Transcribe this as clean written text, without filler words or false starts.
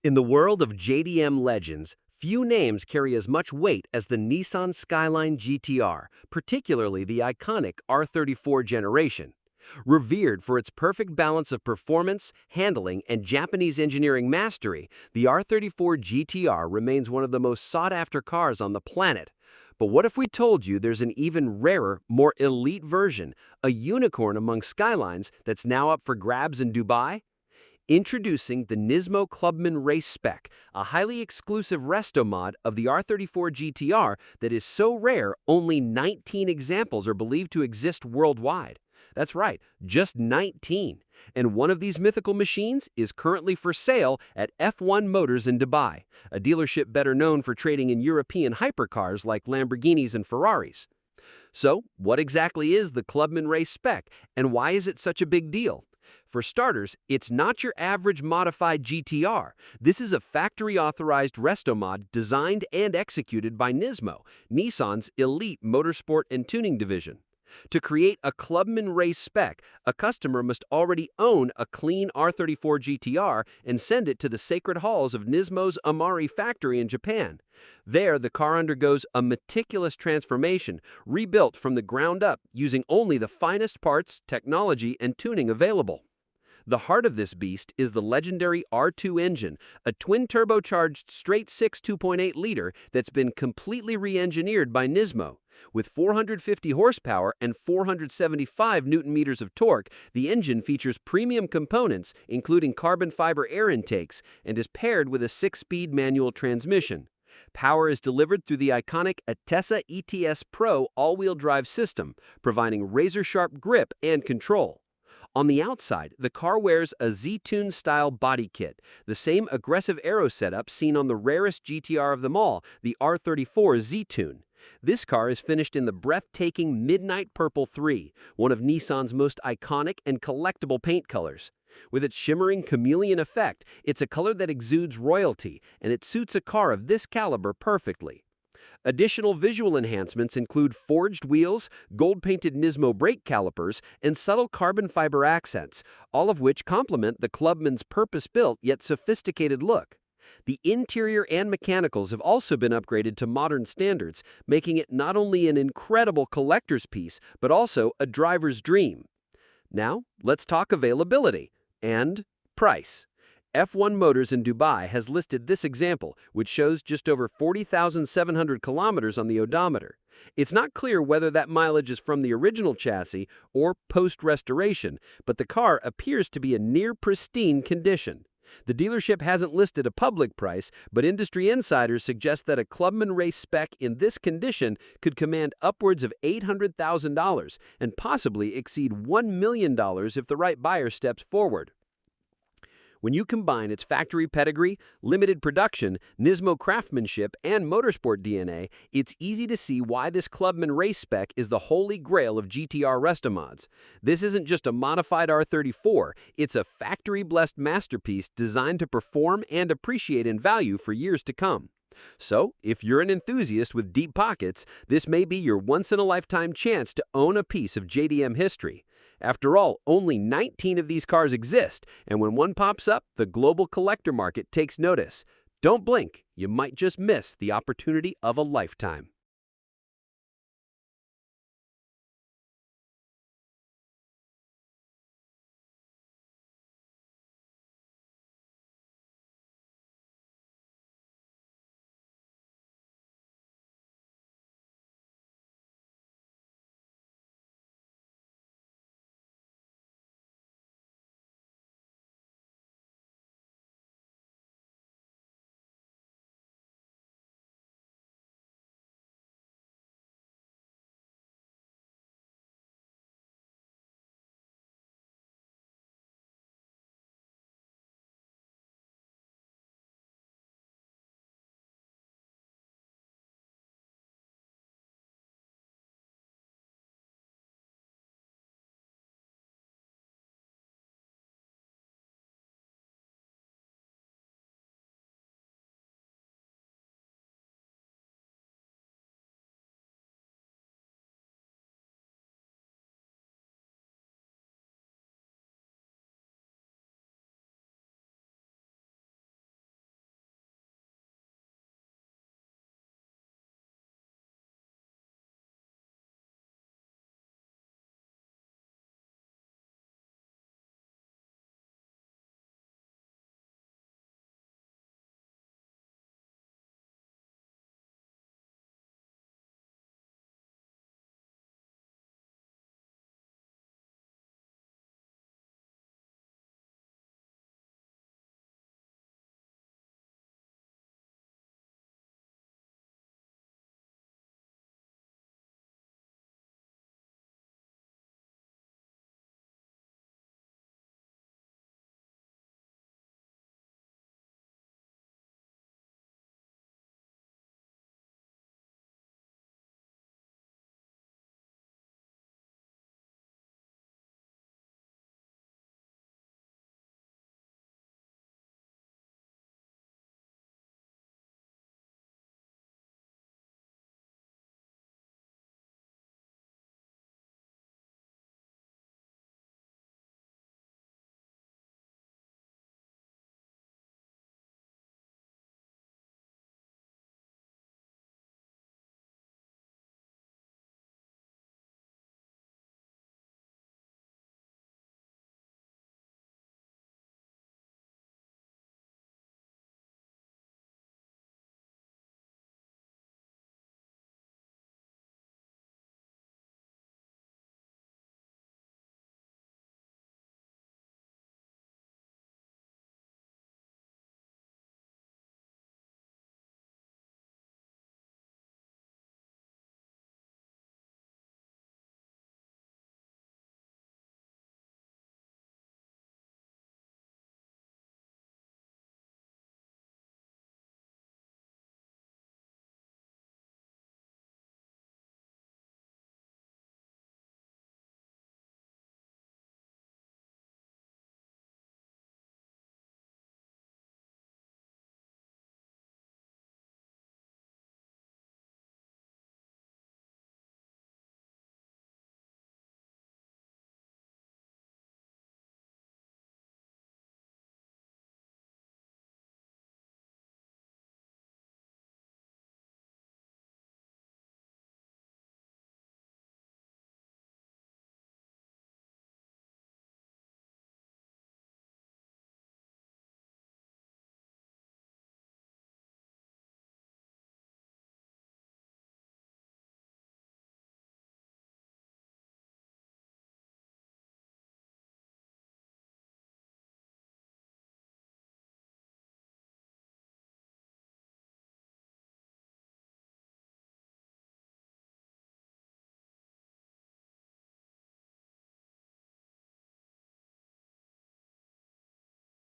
In the world of JDM legends, few names carry as much weight as the Nissan Skyline GT-R, particularly the iconic R34 generation. Revered for its perfect balance of performance, handling, and Japanese engineering mastery, the R34 GT-R remains one of the most sought-after cars on the planet. But what if we told you there's an even rarer, more elite version, a unicorn among Skylines that's now up for grabs in Dubai? Introducing the Nismo Clubman Race Spec, a highly exclusive restomod of the R34 GT-R that is so rare only 19 examples are believed to exist worldwide. That's right, just 19. And one of these mythical machines is currently for sale at F1 Motors in Dubai, a dealership better known for trading in European hypercars like Lamborghinis and Ferraris. So, what exactly is the Clubman Race Spec, and why is it such a big deal? For starters, it's not your average modified GT-R. This is a factory-authorized restomod designed and executed by Nismo, Nissan's elite motorsport and tuning division. To create a Clubman Race Spec, a customer must already own a clean R34 GT-R and send it to the sacred halls of Nismo's Amari factory in Japan. There, the car undergoes a meticulous transformation, rebuilt from the ground up using only the finest parts, technology, and tuning available. The heart of this beast is the legendary R2 engine, a twin-turbocharged straight-six 2.8-liter that's been completely re-engineered by Nismo. With 450 horsepower and 475 newton-meters of torque, the engine features premium components, including carbon fiber air intakes, and is paired with a 6-speed manual transmission. Power is delivered through the iconic Atessa ETS Pro all-wheel drive system, providing razor-sharp grip and control. On the outside, the car wears a Z-Tune-style body kit, the same aggressive aero setup seen on the rarest GT-R of them all, the R34 Z-Tune. This car is finished in the breathtaking Midnight Purple 3, one of Nissan's most iconic and collectible paint colors. With its shimmering chameleon effect, it's a color that exudes royalty, and it suits a car of this caliber perfectly. Additional visual enhancements include forged wheels, gold-painted Nismo brake calipers, and subtle carbon fiber accents, all of which complement the Clubman's purpose-built yet sophisticated look. The interior and mechanicals have also been upgraded to modern standards, making it not only an incredible collector's piece, but also a driver's dream. Now, let's talk availability and price. F1 Motors in Dubai has listed this example, which shows just over 40,700 kilometers on the odometer. It's not clear whether that mileage is from the original chassis or post-restoration, but the car appears to be in near-pristine condition. The dealership hasn't listed a public price, but industry insiders suggest that a Clubman Race Spec in this condition could command upwards of $800,000 and possibly exceed $1 million if the right buyer steps forward. When you combine its factory pedigree, limited production, Nismo craftsmanship, and motorsport DNA, it's easy to see why this Clubman Race Spec is the holy grail of GT-R restomods. This isn't just a modified R34, it's a factory-blessed masterpiece designed to perform and appreciate in value for years to come. So, if you're an enthusiast with deep pockets, this may be your once-in-a-lifetime chance to own a piece of JDM history. After all, only 19 of these cars exist, and when one pops up, the global collector market takes notice. Don't blink, you might just miss the opportunity of a lifetime.